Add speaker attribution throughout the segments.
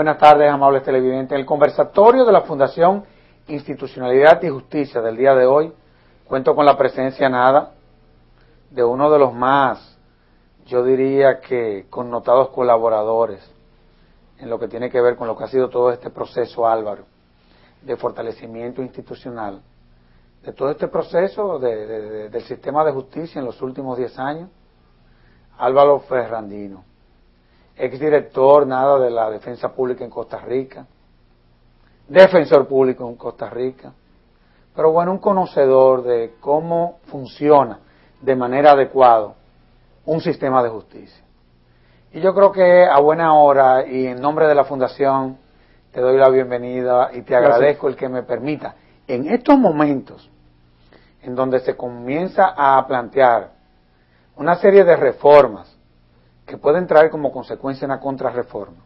Speaker 1: buenas tardes, amables televidentes. En el conversatorio de la Fundación Institucionalidad y Justicia del día de hoy, cuento con la presencia de uno de los más, yo diría que connotados colaboradores en lo que tiene que ver con lo que ha sido todo este proceso, Álvaro, de fortalecimiento institucional, de todo este proceso del sistema de justicia en los últimos 10 años, Álvaro Ferrandino, exdirector de la Defensa Pública en Costa Rica, defensor público en Costa Rica, pero bueno, un conocedor de cómo funciona de manera adecuada un sistema de justicia. Y yo creo que a buena hora y en nombre de la Fundación te doy la bienvenida y te agradezco el que me permita, en estos momentos en donde se comienza a plantear una serie de reformas que pueden traer como consecuencia una contrarreforma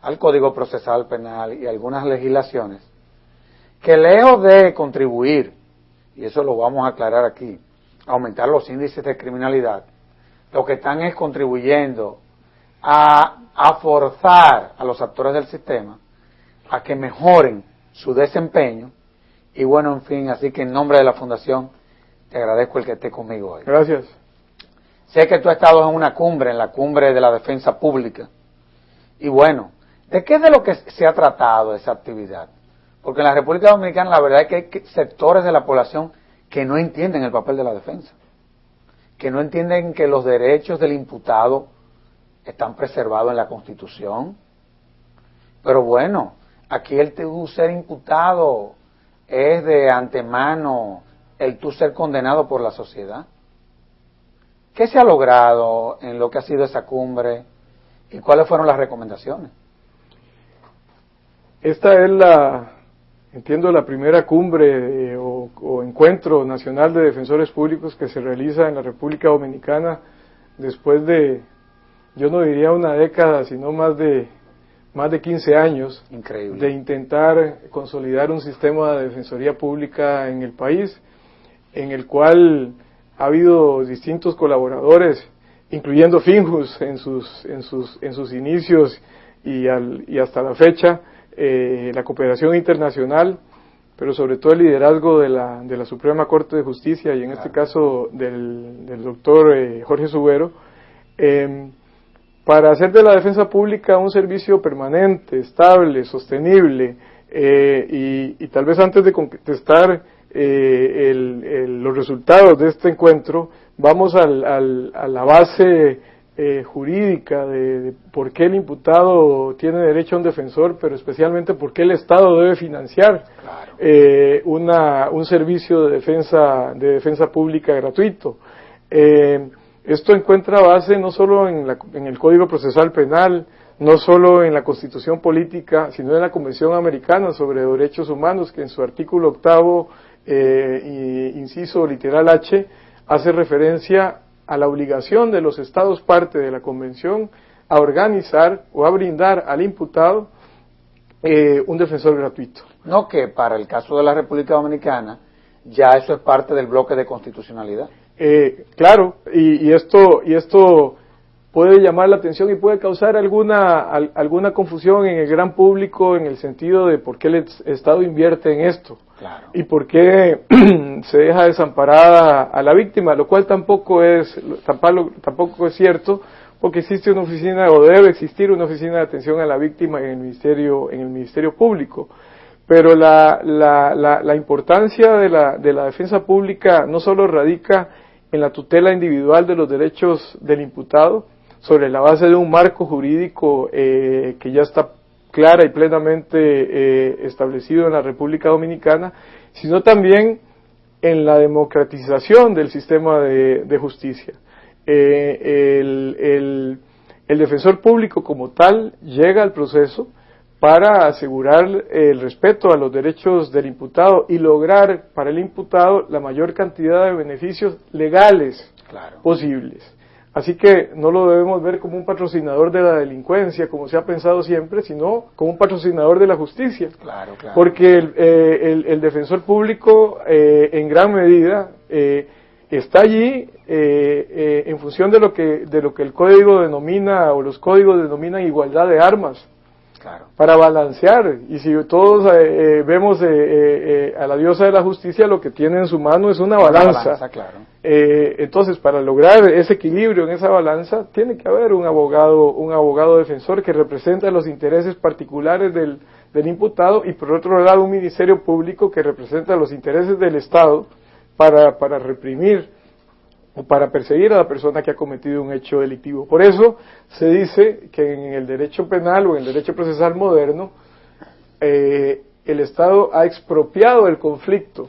Speaker 1: al Código Procesal Penal y algunas legislaciones, que lejos de contribuir, y eso lo vamos a aclarar aquí, a aumentar los índices de criminalidad, lo que están es contribuyendo a forzar a los actores del sistema a que mejoren su desempeño, y bueno, en fin, así que en nombre de la Fundación te agradezco el que esté conmigo hoy.
Speaker 2: Gracias.
Speaker 1: Sé que tú has estado en una cumbre, en la cumbre de la defensa pública, y bueno, ¿de qué es de lo que se ha tratado esa actividad? Porque en la República Dominicana la verdad es que hay sectores de la población que no entienden el papel de la defensa, que no entienden que los derechos del imputado están preservados en la Constitución. Pero bueno, aquí el tú ser imputado es de antemano el tú ser condenado por la sociedad. ¿Qué se ha logrado en lo que ha sido esa cumbre y cuáles fueron las recomendaciones?
Speaker 2: Esta es entiendo, la primera cumbre o encuentro nacional de defensores públicos que se realiza en la República Dominicana después de, yo no diría una década, sino más de 15 años.
Speaker 1: Increíble.
Speaker 2: De intentar consolidar un sistema de defensoría pública en el país, en el cual ha habido distintos colaboradores, incluyendo Finjus en sus inicios y hasta la fecha, la cooperación internacional, pero sobre todo el liderazgo de la Suprema Corte de Justicia y en este caso del doctor Jorge Subero, para hacer de la defensa pública un servicio permanente, estable, sostenible, y tal vez antes de contestar los resultados de este encuentro, vamos a la base jurídica de por qué el imputado tiene derecho a un defensor, pero especialmente por qué el Estado debe financiar un servicio de defensa pública gratuito. Esto encuentra base no solo en el Código Procesal Penal, no solo en la Constitución Política, sino en la Convención Americana sobre Derechos Humanos, que en su artículo 8, inciso literal H, hace referencia a la obligación de los Estados parte de la Convención a organizar o a brindar al imputado un defensor gratuito.
Speaker 1: No, que para el caso de la República Dominicana ya eso es parte del bloque de constitucionalidad.
Speaker 2: Claro, y esto puede llamar la atención y puede causar alguna confusión en el gran público en el sentido de por qué el Estado invierte en esto.
Speaker 1: Claro.
Speaker 2: Y por qué se deja desamparada a la víctima, lo cual tampoco es cierto, porque existe una oficina, o debe existir una oficina de atención a la víctima en el Ministerio Público. Pero la importancia de la defensa pública no solo radica en la tutela individual de los derechos del imputado, sobre la base de un marco jurídico que ya está clara y plenamente establecido en la República Dominicana, sino también en la democratización del sistema de justicia. El defensor público como tal llega al proceso para asegurar el respeto a los derechos del imputado y lograr para el imputado la mayor cantidad de beneficios legales posibles. Así que no lo debemos ver como un patrocinador de la delincuencia, como se ha pensado siempre, sino como un patrocinador de la justicia.
Speaker 1: Claro.
Speaker 2: Porque el defensor público, en gran medida, está allí en función de lo que el código denomina, o los códigos denominan igualdad de armas.
Speaker 1: Claro.
Speaker 2: Para balancear. Y si todos vemos a la diosa de la justicia, lo que tiene en su mano es una balanza.
Speaker 1: Claro.
Speaker 2: Entonces, para lograr ese equilibrio en esa balanza, tiene que haber un abogado defensor que representa los intereses particulares del imputado, y por otro lado un ministerio público que representa los intereses del Estado para reprimir o para perseguir a la persona que ha cometido un hecho delictivo. Por eso se dice que en el derecho penal o en el derecho procesal moderno, el Estado ha expropiado el conflicto,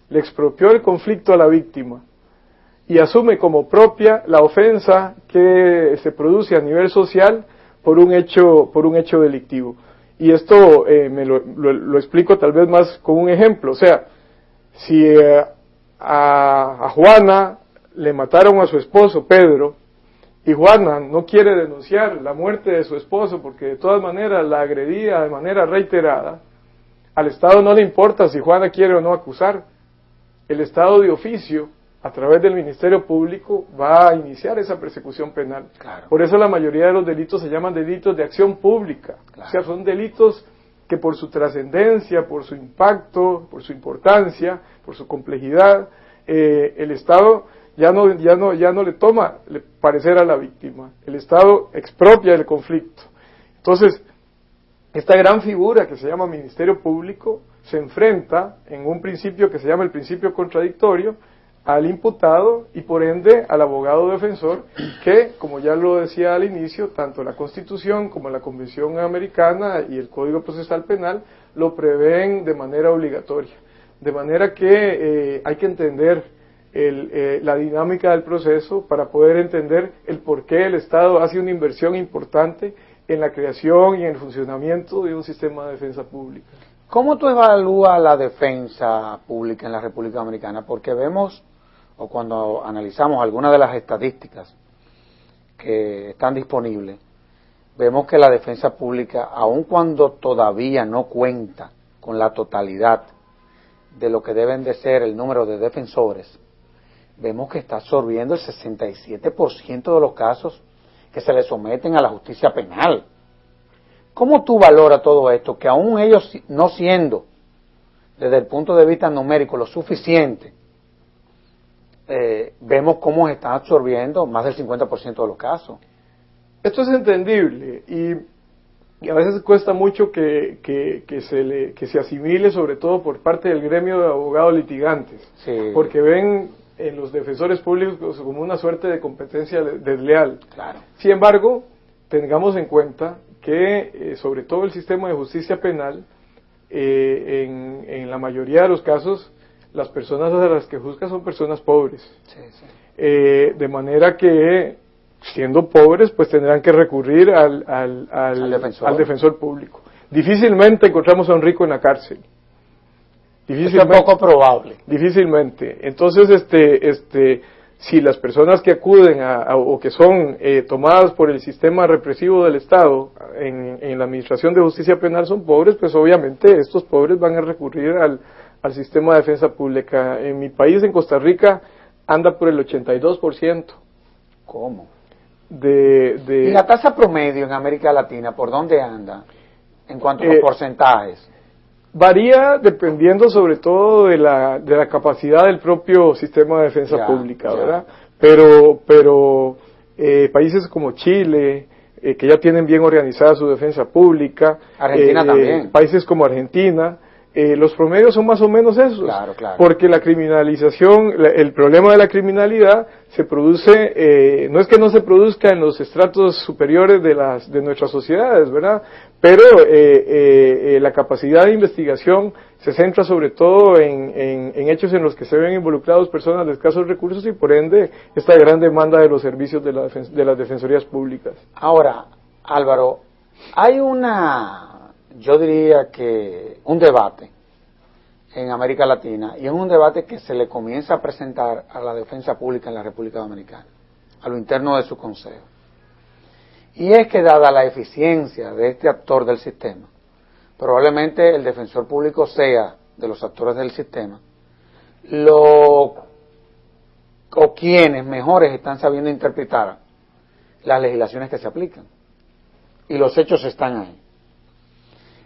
Speaker 2: le expropió el conflicto a la víctima y asume como propia la ofensa que se produce a nivel social por un hecho delictivo. Y esto me lo explico tal vez más con un ejemplo. O sea, si a Juana le mataron a su esposo Pedro, y Juana no quiere denunciar la muerte de su esposo porque de todas maneras la agredía de manera reiterada, al Estado no le importa si Juana quiere o no acusar. El Estado de oficio, a través del Ministerio Público, va a iniciar esa persecución penal.
Speaker 1: Claro.
Speaker 2: Por eso la mayoría de los delitos se llaman delitos de acción pública. Claro. O sea, son delitos que por su trascendencia, por su impacto, por su importancia, por su complejidad, el Estado ya no le toma parecer a la víctima. El Estado expropia el conflicto. Entonces, esta gran figura que se llama Ministerio Público se enfrenta en un principio que se llama el principio contradictorio al imputado y por ende al abogado defensor, que, como ya lo decía al inicio, tanto la Constitución como la Convención Americana y el Código Procesal Penal lo prevén de manera obligatoria. De manera que hay que entender la dinámica del proceso para poder entender el por qué el Estado hace una inversión importante en la creación y en el funcionamiento de un sistema de defensa pública.
Speaker 1: ¿Cómo tú evalúas la defensa pública en la República Dominicana? Porque vemos, o cuando analizamos algunas de las estadísticas que están disponibles, vemos que la defensa pública, aun cuando todavía no cuenta con la totalidad de lo que deben de ser el número de defensores, vemos que está absorbiendo el 67% de los casos que se le someten a la justicia penal. ¿Cómo tú valoras todo esto? Que aún ellos no siendo, desde el punto de vista numérico, lo suficiente, vemos cómo están absorbiendo más del 50% de los casos.
Speaker 2: Esto es entendible y a veces cuesta mucho que se asimile, sobre todo por parte del gremio de abogados litigantes,
Speaker 1: sí,
Speaker 2: porque ven en los defensores públicos como una suerte de competencia desleal.
Speaker 1: Claro.
Speaker 2: Sin embargo, tengamos en cuenta que sobre todo el sistema de justicia penal, en la mayoría de los casos, las personas a las que juzga son personas pobres.
Speaker 1: Sí, sí.
Speaker 2: De manera que, siendo pobres, pues tendrán que recurrir al defensor público. Difícilmente encontramos a un rico en la cárcel.
Speaker 1: Difícilmente. Es poco probable.
Speaker 2: Difícilmente. Entonces, si las personas que acuden o que son tomadas por el sistema represivo del Estado en la administración de justicia penal son pobres, pues obviamente estos pobres van a recurrir al sistema de defensa pública. En mi país, en Costa Rica, anda por el 82%.
Speaker 1: ¿Cómo?
Speaker 2: ¿Y
Speaker 1: la tasa promedio en América Latina, por dónde anda en cuanto a los porcentajes?
Speaker 2: Varía dependiendo sobre todo de la capacidad del propio sistema de defensa pública, ¿verdad? Pero países como Chile, que ya tienen bien organizada su defensa pública,
Speaker 1: Argentina también,
Speaker 2: países como Argentina, los promedios son más o menos esos,
Speaker 1: claro.
Speaker 2: Porque la criminalización, el problema de la criminalidad se produce, no es que no se produzca en los estratos superiores de nuestras sociedades, ¿verdad? Pero la capacidad de investigación se centra sobre todo en hechos en los que se ven involucrados personas de escasos recursos y por ende esta gran demanda de los servicios de las defensorías públicas.
Speaker 1: Ahora, Álvaro, hay yo diría que un debate en América Latina, y es un debate que se le comienza a presentar a la defensa pública en la República Dominicana, a lo interno de su consejo. Y es que dada la eficiencia de este actor del sistema, probablemente el defensor público sea, de los actores del sistema, o quienes mejores están sabiendo interpretar las legislaciones que se aplican. Y los hechos están ahí.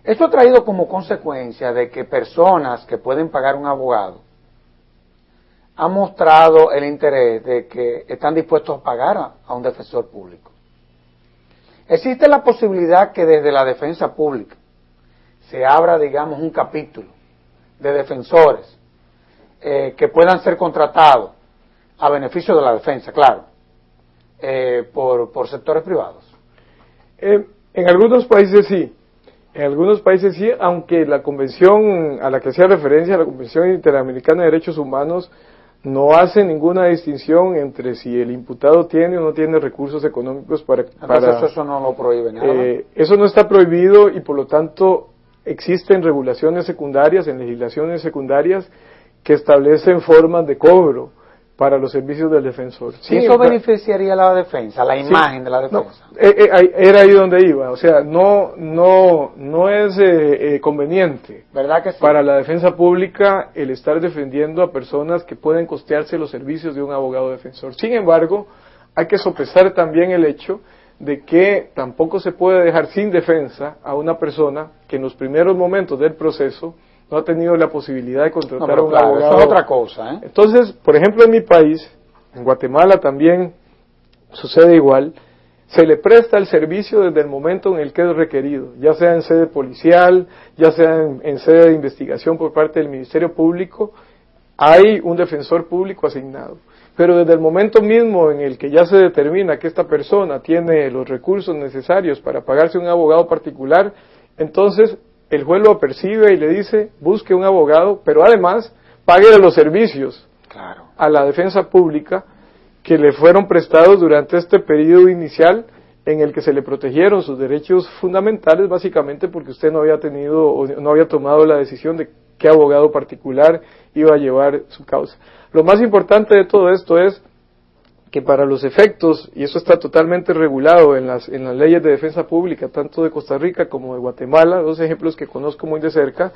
Speaker 1: Esto ha traído como consecuencia de que personas que pueden pagar un abogado han mostrado el interés de que están dispuestos a pagar a un defensor público. Existe la posibilidad que desde la defensa pública se abra, digamos, un capítulo de defensores que puedan ser contratados a beneficio de la defensa, claro, por sectores privados.
Speaker 2: En algunos países sí. En algunos países sí, aunque la convención a la que hacía referencia, la Convención Interamericana de Derechos Humanos, no hace ninguna distinción entre si el imputado tiene o no tiene recursos económicos para
Speaker 1: eso no lo prohíbe nada.
Speaker 2: Eso no está prohibido y por lo tanto existen regulaciones secundarias, en legislaciones secundarias, que establecen formas de cobro para los servicios del defensor.
Speaker 1: Sí, eso beneficiaría a la defensa, la imagen de la defensa.
Speaker 2: No, era ahí donde iba, o sea, no es conveniente,
Speaker 1: ¿verdad que sí?
Speaker 2: Para la defensa pública el estar defendiendo a personas que pueden costearse los servicios de un abogado defensor. Sin embargo, hay que sopesar también el hecho de que tampoco se puede dejar sin defensa a una persona que en los primeros momentos del proceso no ha tenido la posibilidad de contratar a un abogado.
Speaker 1: Eso es otra cosa, ¿eh?
Speaker 2: Entonces, por ejemplo, en mi país, en Guatemala también sucede igual, se le presta el servicio desde el momento en el que es requerido, ya sea en sede policial, ya sea en sede de investigación por parte del Ministerio Público, hay un defensor público asignado. Pero desde el momento mismo en el que ya se determina que esta persona tiene los recursos necesarios para pagarse un abogado particular, entonces el juez lo percibe y le dice, busque un abogado, pero además pague los servicios a la defensa pública que le fueron prestados durante este periodo inicial en el que se le protegieron sus derechos fundamentales, básicamente porque usted no había tenido o no había tomado la decisión de qué abogado particular iba a llevar su causa. Lo más importante de todo esto es que para los efectos, y eso está totalmente regulado en las leyes de defensa pública, tanto de Costa Rica como de Guatemala, dos ejemplos que conozco muy de cerca,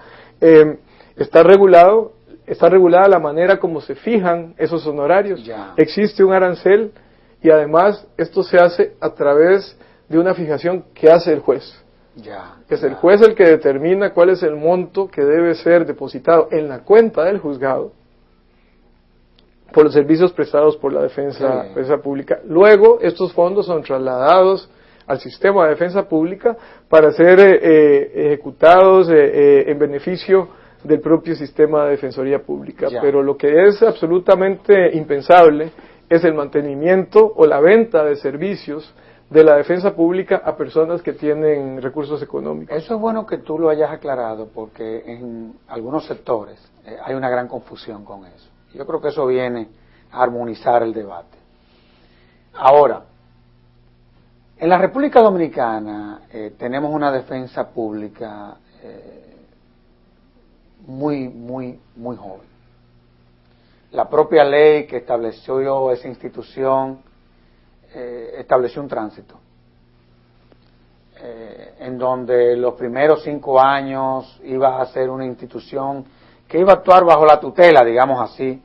Speaker 2: está regulada la manera como se fijan esos honorarios.
Speaker 1: Ya.
Speaker 2: Existe un arancel y además esto se hace a través de una fijación que hace el juez. Es el juez el que determina cuál es el monto que debe ser depositado en la cuenta del juzgado por los servicios prestados por la defensa pública. Luego, estos fondos son trasladados al sistema de defensa pública para ser ejecutados en beneficio del propio sistema de defensoría pública. Pero lo que es absolutamente impensable es el mantenimiento o la venta de servicios de la defensa pública a personas que tienen recursos económicos.
Speaker 1: Eso es bueno que tú lo hayas aclarado, porque en algunos sectores hay una gran confusión con eso. Yo creo que eso viene a armonizar el debate. Ahora, en la República Dominicana tenemos una defensa pública muy joven. La propia ley que estableció esa institución estableció un tránsito en donde los primeros 5 años iba a ser una institución que iba a actuar bajo la tutela, digamos así,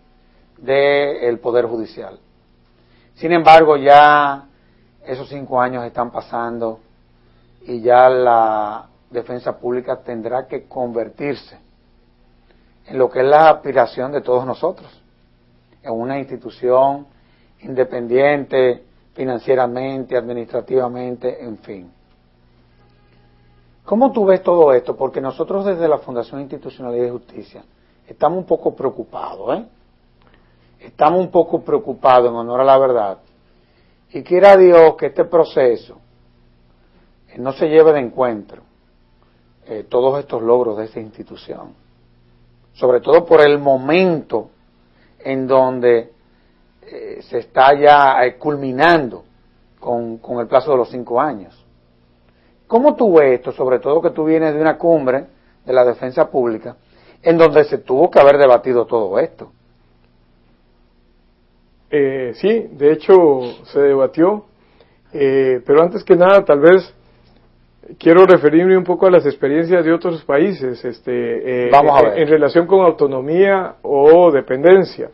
Speaker 1: del Poder Judicial. Sin embargo, ya esos 5 años están pasando y ya la defensa pública tendrá que convertirse en lo que es la aspiración de todos nosotros, en una institución independiente financieramente, administrativamente, en fin. ¿Cómo tú ves todo esto? Porque nosotros desde la Fundación Institucionalidad y Justicia estamos un poco preocupados, Estamos un poco preocupados, en honor a la verdad. Y quiera Dios que este proceso no se lleve de encuentro todos estos logros de esta institución. Sobre todo por el momento en donde se está ya culminando con el plazo de los 5 años. ¿Cómo tú ves esto? Sobre todo que tú vienes de una cumbre de la defensa pública en donde se tuvo que haber debatido todo esto.
Speaker 2: Sí, de hecho se debatió, pero antes que nada tal vez quiero referirme un poco a las experiencias de otros países
Speaker 1: Vamos a ver.
Speaker 2: En relación con autonomía o dependencia.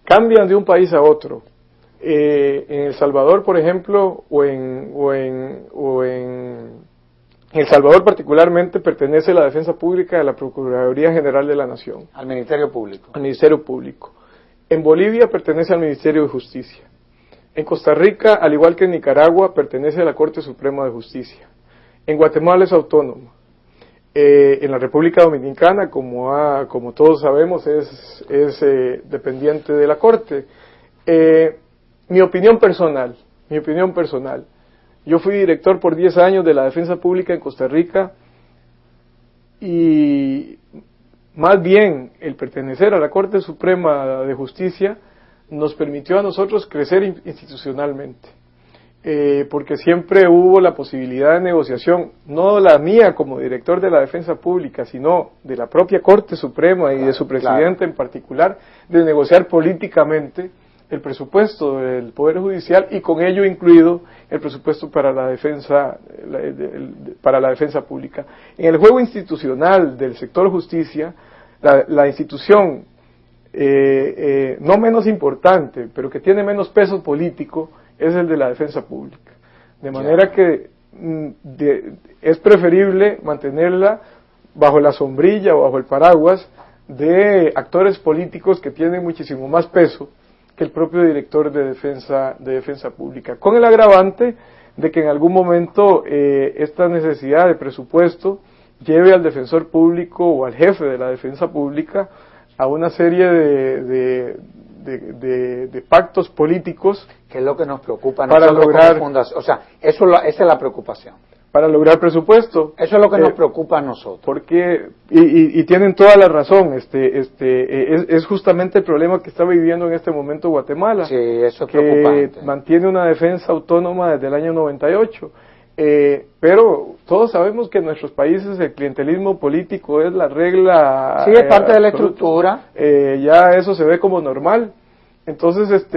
Speaker 2: Cambian de un país a otro. En El Salvador, por ejemplo, o en En El Salvador particularmente pertenece la defensa pública de la Procuraduría General de la Nación.
Speaker 1: Al Ministerio Público.
Speaker 2: Al Ministerio Público. En Bolivia pertenece al Ministerio de Justicia. En Costa Rica, al igual que en Nicaragua, pertenece a la Corte Suprema de Justicia. En Guatemala es autónoma. En la República Dominicana, como todos sabemos, es dependiente de la Corte. Mi opinión personal. Yo fui director por 10 años de la Defensa Pública en Costa Rica y más bien el pertenecer a la Corte Suprema de Justicia nos permitió a nosotros crecer institucionalmente, porque siempre hubo la posibilidad de negociación, no la mía como director de la Defensa Pública, sino de la propia Corte Suprema y de su presidente en particular, de negociar políticamente el presupuesto del Poder Judicial y con ello incluido el presupuesto para la defensa pública. En el juego institucional del sector justicia, la institución no menos importante, pero que tiene menos peso político, es el de la defensa pública. De manera que es preferible mantenerla bajo la sombrilla o bajo el paraguas de actores políticos que tienen muchísimo más peso que el propio director de defensa pública, con el agravante de que en algún momento esta necesidad de presupuesto lleve al defensor público o al jefe de la defensa pública a una serie de pactos políticos,
Speaker 1: que es lo que nos preocupa
Speaker 2: para lograr,
Speaker 1: o sea, esa es la preocupación.
Speaker 2: Para lograr presupuesto.
Speaker 1: Eso es lo que nos preocupa a nosotros.
Speaker 2: Porque, y tienen toda la razón, es justamente el problema que está viviendo en este momento Guatemala.
Speaker 1: Sí, eso es preocupante.
Speaker 2: Que mantiene una defensa autónoma desde el año 98. Pero todos sabemos que en nuestros países el clientelismo político es la regla.
Speaker 1: Sí, es parte de la estructura.
Speaker 2: Ya eso se ve como normal. Entonces,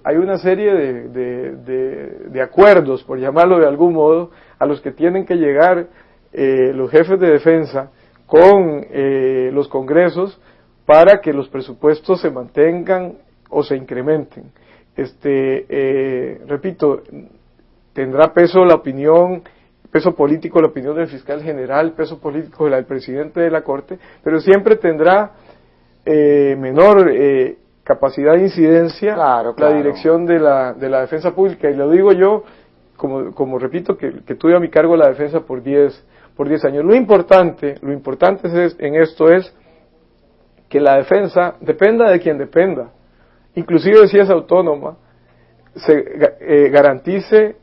Speaker 2: hay una serie de acuerdos, por llamarlo de algún modo, a los que tienen que llegar los jefes de defensa con los congresos para que los presupuestos se mantengan o se incrementen. Repito, tendrá peso la opinión, peso político la opinión del fiscal general, peso político del presidente de la Corte, pero siempre tendrá menor capacidad de incidencia, claro. La dirección de la defensa pública, y lo digo yo como repito que tuve a mi cargo la defensa por 10 años. Lo importante en esto es que la defensa dependa de quien dependa, inclusive si es autónoma, se garantice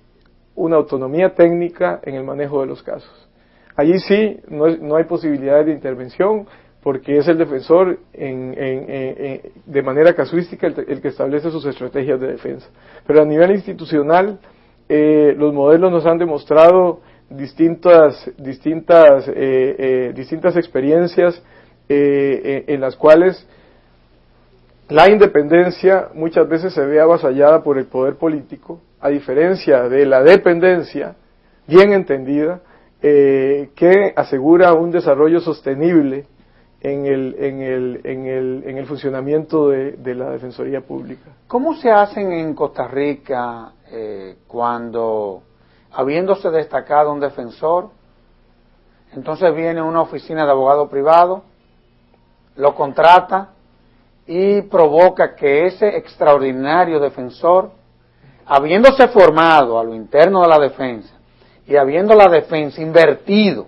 Speaker 2: una autonomía técnica en el manejo de los casos. Allí sí no hay posibilidades de intervención, porque es el defensor de manera casuística el que establece sus estrategias de defensa. Pero a nivel institucional, los modelos nos han demostrado distintas experiencias en las cuales la independencia muchas veces se ve avasallada por el poder político, a diferencia de la dependencia bien entendida, que asegura un desarrollo sostenible en el funcionamiento de la Defensoría Pública.
Speaker 1: ¿Cómo se hacen en Costa Rica cuando, habiéndose destacado un defensor, entonces viene una oficina de abogado privado, lo contrata y provoca que ese extraordinario defensor, habiéndose formado a lo interno de la defensa y habiendo la defensa invertido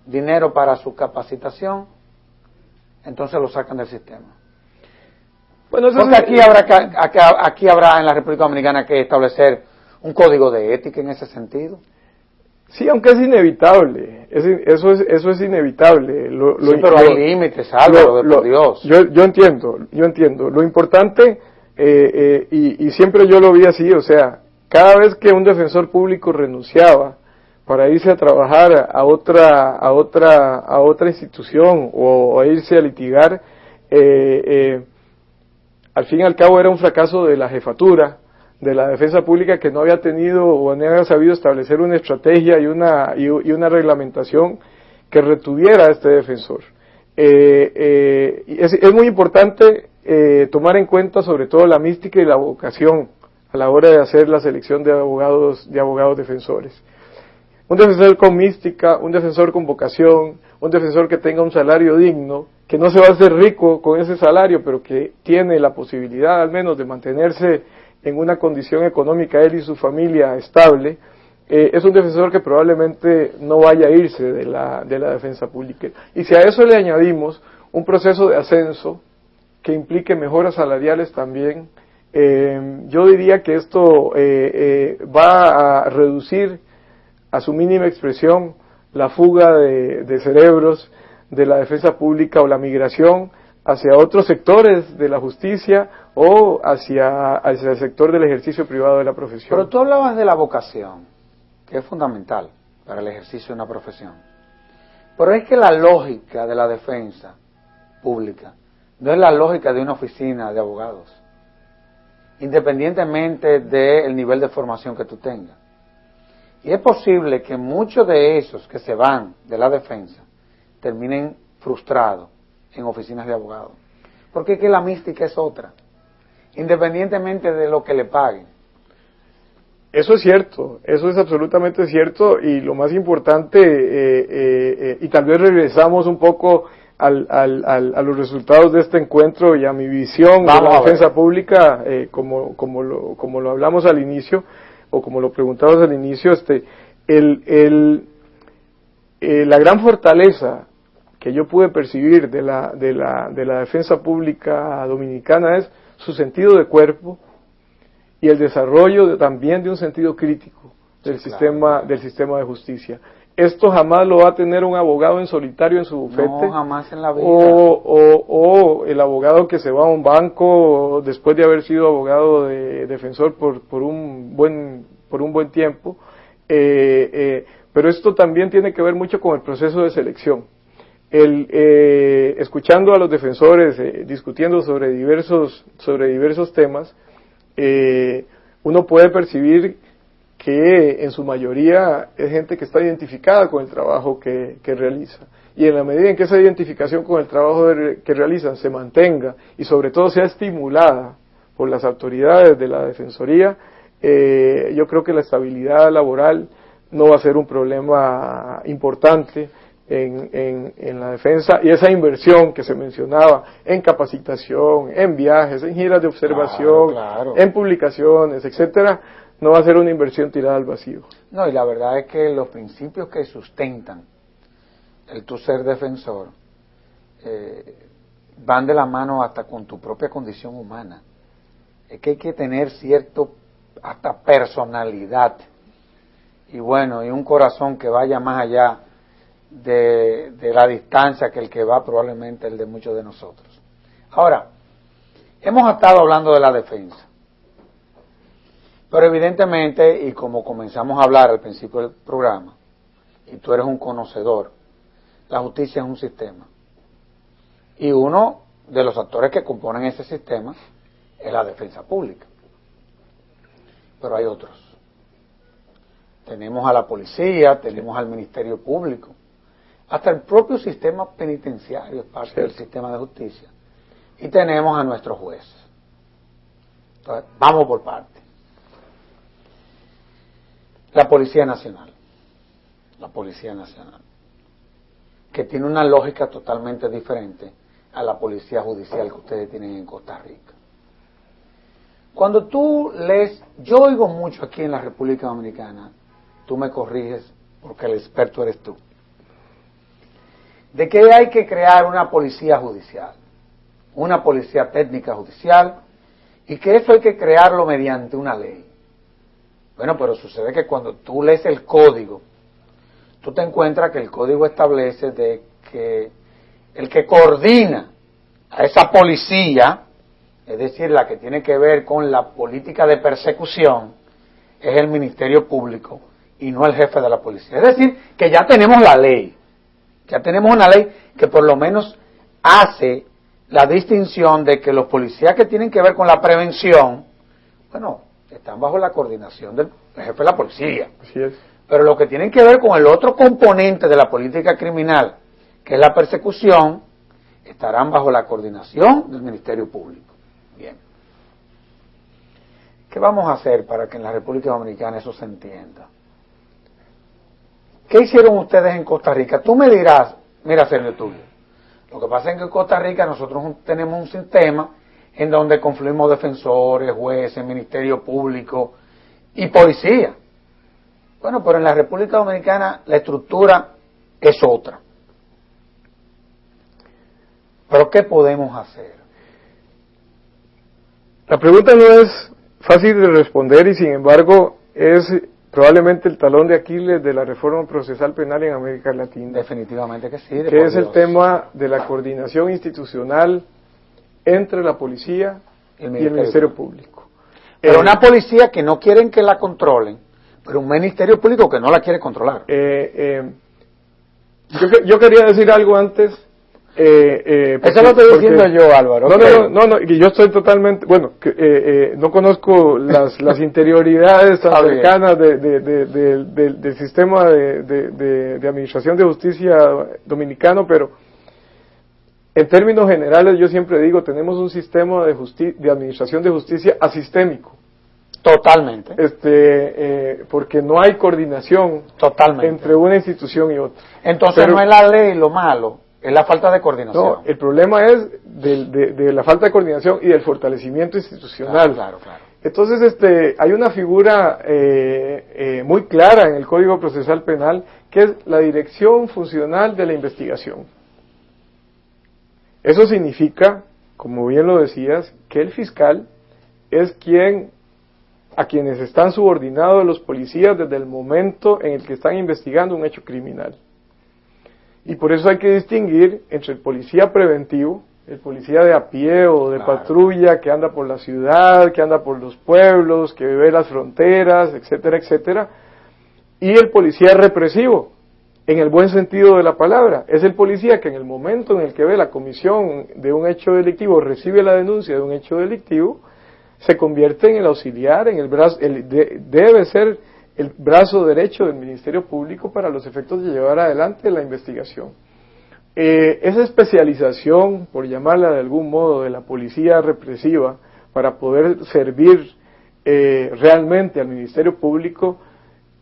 Speaker 1: dinero para su capacitación, entonces lo sacan del sistema? Bueno, porque aquí habrá en la República Dominicana que establecer un código de ética en ese sentido.
Speaker 2: Sí, aunque es inevitable, eso es inevitable.
Speaker 1: Sí, pero hay límites, Álvaro, por Dios.
Speaker 2: Yo entiendo. Lo importante, y siempre yo lo vi así, o sea, cada vez que un defensor público renunciaba para irse a trabajar a otra institución o a irse a litigar, al fin y al cabo era un fracaso de la jefatura de la defensa pública, que no había tenido o no había sabido establecer una estrategia y una reglamentación que retuviera a este defensor. Es muy importante tomar en cuenta sobre todo la mística y la vocación a la hora de hacer la selección de abogados defensores. Un defensor con mística, un defensor con vocación, un defensor que tenga un salario digno, que no se va a hacer rico con ese salario, pero que tiene la posibilidad al menos de mantenerse en una condición económica él y su familia estable, es un defensor que probablemente no vaya a irse de la defensa pública. Y si a eso le añadimos un proceso de ascenso que implique mejoras salariales también, yo diría que esto va a reducir a su mínima expresión la fuga de cerebros de la defensa pública o la migración hacia otros sectores de la justicia o hacia el sector del ejercicio privado de la profesión.
Speaker 1: Pero tú hablabas de la vocación, que es fundamental para el ejercicio de una profesión. Pero es que la lógica de la defensa pública no es la lógica de una oficina de abogados, independientemente del nivel de formación que tú tengas. Y es posible que muchos de esos que se van de la defensa terminen frustrados en oficinas de abogados. Porque es que la mística es otra, independientemente de lo que le paguen.
Speaker 2: Eso es cierto, eso es absolutamente cierto, y lo más importante, y tal vez regresamos un poco a los resultados de este encuentro y a mi visión de la defensa pública, como lo hablamos al inicio, o como lo preguntabas al inicio, la gran fortaleza que yo pude percibir de la defensa pública dominicana es su sentido de cuerpo y el desarrollo también de un sentido crítico del sistema de justicia. Esto jamás lo va a tener un abogado en solitario en su bufete.
Speaker 1: No, jamás en la vida.
Speaker 2: O el abogado que se va a un banco después de haber sido abogado de defensor por un buen tiempo. Pero esto también tiene que ver mucho con el proceso de selección. Escuchando a los defensores discutiendo sobre diversos temas, uno puede percibir que en su mayoría es gente que está identificada con el trabajo que realiza. Y en la medida en que esa identificación con el trabajo que realizan se mantenga y sobre todo sea estimulada por las autoridades de la Defensoría, yo creo que la estabilidad laboral no va a ser un problema importante en la defensa, y esa inversión que se mencionaba en capacitación, en viajes, en giras de observación, claro. En publicaciones, etcétera, no va a ser una inversión tirada al vacío.
Speaker 1: No, y la verdad es que los principios que sustentan el tu ser defensor van de la mano hasta con tu propia condición humana. Es que hay que tener hasta personalidad y bueno, y un corazón que vaya más allá de la distancia que el que va probablemente el de muchos de nosotros. Ahora, hemos estado hablando de la defensa, pero evidentemente, y como comenzamos a hablar al principio del programa, y tú eres un conocedor, la justicia es un sistema, y uno de los actores que componen ese sistema es la defensa pública, pero hay otros. Tenemos a la policía, tenemos al Ministerio Público, hasta el propio sistema penitenciario es parte del sistema de justicia, y tenemos a nuestros jueces. Entonces, vamos por partes. La Policía Nacional, que tiene una lógica totalmente diferente a la policía judicial que ustedes tienen en Costa Rica. Cuando tú lees, yo oigo mucho aquí en la República Dominicana, tú me corriges porque el experto eres tú, de que hay que crear una policía judicial, una policía técnica judicial, y que eso hay que crearlo mediante una ley. Bueno, pero sucede que cuando tú lees el código, tú te encuentras que el código establece de que el que coordina a esa policía, es decir, la que tiene que ver con la política de persecución, es el Ministerio Público y no el jefe de la policía. Es decir, que ya tenemos la ley, ya tenemos una ley que por lo menos hace la distinción de que los policías que tienen que ver con la prevención, bueno, están bajo la coordinación del jefe de la policía.
Speaker 2: Así es.
Speaker 1: Pero lo que tienen que ver con el otro componente de la política criminal, que es la persecución, estarán bajo la coordinación del Ministerio Público. Bien. ¿Qué vamos a hacer para que en la República Dominicana eso se entienda? ¿qué hicieron ustedes en Costa Rica? Tú me dirás, mira, Sergio Tulio, lo que pasa es que en Costa Rica nosotros tenemos un sistema en donde confluimos defensores, jueces, ministerio público y policía. Bueno, pero en la República Dominicana la estructura es otra. ¿Pero qué podemos hacer?
Speaker 2: La pregunta no es fácil de responder y sin embargo es probablemente el talón de Aquiles de la reforma procesal penal en América Latina.
Speaker 1: Definitivamente que sí.
Speaker 2: Que es el tema de la coordinación institucional entre la policía y el Ministerio Público.
Speaker 1: Pero una policía que no quieren que la controlen, pero un Ministerio Público que no la quiere controlar.
Speaker 2: Yo quería decir algo antes.
Speaker 1: Eso lo estoy diciendo yo, Álvaro.
Speaker 2: No, y yo estoy totalmente, no conozco las interioridades tan cercanas del sistema de administración de justicia dominicano, pero en términos generales yo siempre digo, tenemos un sistema de administración de justicia asistémico.
Speaker 1: Totalmente.
Speaker 2: Porque no hay coordinación entre una institución y otra.
Speaker 1: Entonces no es la ley lo malo, es la falta de coordinación.
Speaker 2: No, el problema es de la falta de coordinación y del fortalecimiento institucional.
Speaker 1: Claro.
Speaker 2: Entonces, hay una figura muy clara en el Código Procesal Penal, que es la dirección funcional de la investigación. Eso significa, como bien lo decías, que el fiscal es a quienes están subordinados los policías desde el momento en el que están investigando un hecho criminal. Y por eso hay que distinguir entre el policía preventivo, el policía de a pie o de patrulla que anda por la ciudad, que anda por los pueblos, que ve las fronteras, etcétera, etcétera, y el policía represivo, en el buen sentido de la palabra. Es el policía que en el momento en el que ve la comisión de un hecho delictivo, recibe la denuncia de un hecho delictivo, se convierte en el auxiliar, en el brazo, debe ser el brazo derecho del Ministerio Público para los efectos de llevar adelante la investigación. Esa especialización, por llamarla de algún modo, de la policía represiva para poder servir realmente al Ministerio Público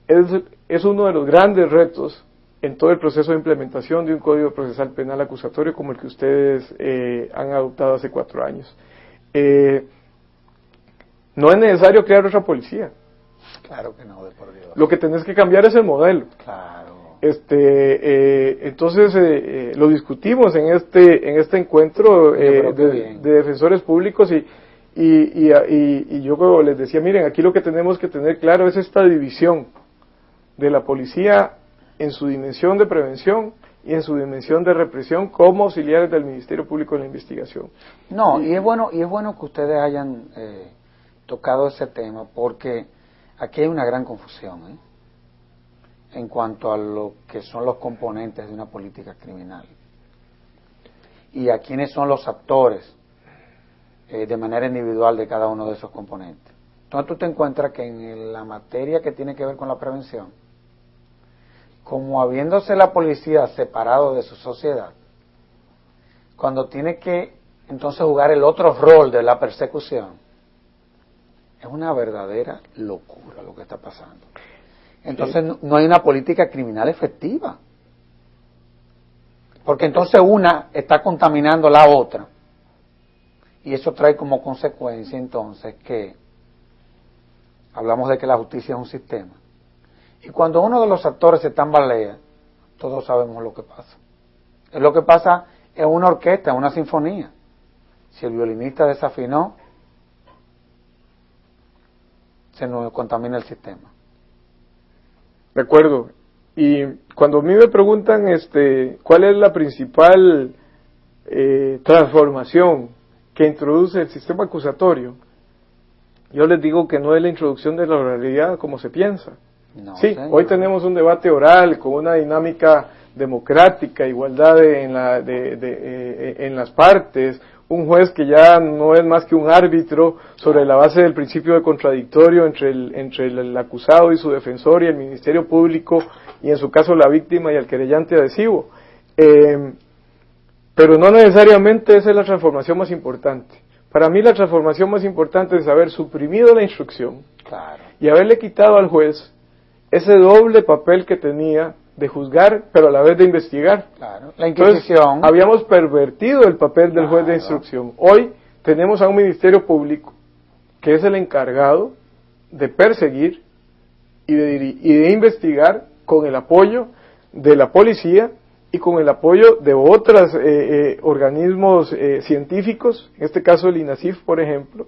Speaker 2: es uno de los grandes retos en todo el proceso de implementación de un Código Procesal Penal acusatorio como el que ustedes han adoptado hace 4 años. No es necesario crear otra policía.
Speaker 1: Claro que no, de por Dios.
Speaker 2: Lo que tenés que cambiar es el modelo.
Speaker 1: Claro.
Speaker 2: Entonces lo discutimos en este encuentro de defensores públicos y yo les decía, miren, aquí lo que tenemos que tener claro es esta división de la policía en su dimensión de prevención y en su dimensión de represión como auxiliares del Ministerio Público en la investigación.
Speaker 1: No, y es bueno que ustedes hayan tocado ese tema, porque aquí hay una gran confusión en cuanto a lo que son los componentes de una política criminal y a quiénes son los actores de manera individual de cada uno de esos componentes. Entonces tú te encuentras que en la materia que tiene que ver con la prevención, como habiéndose la policía separado de su sociedad, cuando tiene que entonces jugar el otro rol de la persecución, es una verdadera locura lo que está pasando. Entonces no hay una política criminal efectiva, porque entonces una está contaminando la otra, y eso trae como consecuencia entonces que hablamos de que la justicia es un sistema, y cuando uno de los actores se tambalea, todos sabemos lo que pasa. Es lo que pasa en una orquesta, en una sinfonía. Si el violinista desafinó, se nos contamina el sistema.
Speaker 2: De acuerdo. Y cuando a mí me preguntan cuál es la principal transformación que introduce el sistema acusatorio, yo les digo que no es la introducción de la oralidad como se piensa.
Speaker 1: No,
Speaker 2: sí,
Speaker 1: señor.
Speaker 2: Hoy tenemos un debate oral con una dinámica democrática, igualdad en las partes, un juez que ya no es más que un árbitro sobre la base del principio de contradictorio entre el acusado y su defensor y el Ministerio Público, y en su caso la víctima y el querellante adhesivo. Pero no necesariamente esa es la transformación más importante. Para mí la transformación más importante es haber suprimido la instrucción,
Speaker 1: claro,
Speaker 2: y haberle quitado al juez ese doble papel que tenía de juzgar, pero a la vez de investigar.
Speaker 1: Claro. La Inquisición.
Speaker 2: Entonces, habíamos pervertido el papel del juez de instrucción. Hoy tenemos a un Ministerio Público que es el encargado de perseguir y de investigar con el apoyo de la policía y con el apoyo de otros organismos científicos, en este caso el INASIF, por ejemplo,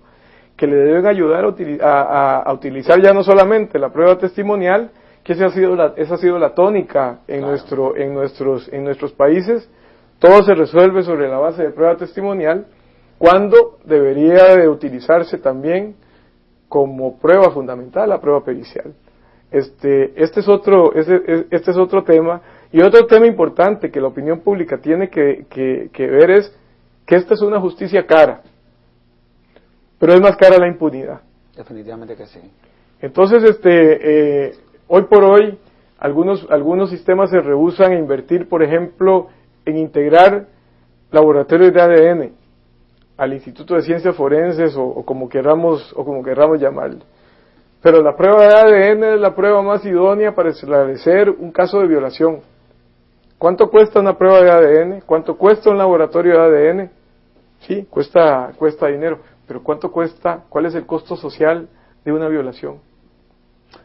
Speaker 2: que le deben ayudar a utilizar ya no solamente la prueba testimonial, que esa ha sido la tónica en, claro, en nuestros países. Todo se resuelve sobre la base de prueba testimonial, cuando debería de utilizarse también como prueba fundamental la prueba pericial. Este es otro tema. Y otro tema importante que la opinión pública tiene que ver es que esta es una justicia cara, pero es más cara la impunidad.
Speaker 1: Definitivamente que sí.
Speaker 2: Entonces, hoy por hoy, algunos sistemas se rehúsan a invertir, por ejemplo, en integrar laboratorios de ADN al Instituto de Ciencias Forenses o como querramos llamarle. Pero la prueba de ADN es la prueba más idónea para esclarecer un caso de violación. ¿Cuánto cuesta una prueba de ADN? ¿Cuánto cuesta un laboratorio de ADN? Sí, cuesta dinero, pero ¿cuánto cuesta? ¿Cuál es el costo social de una violación?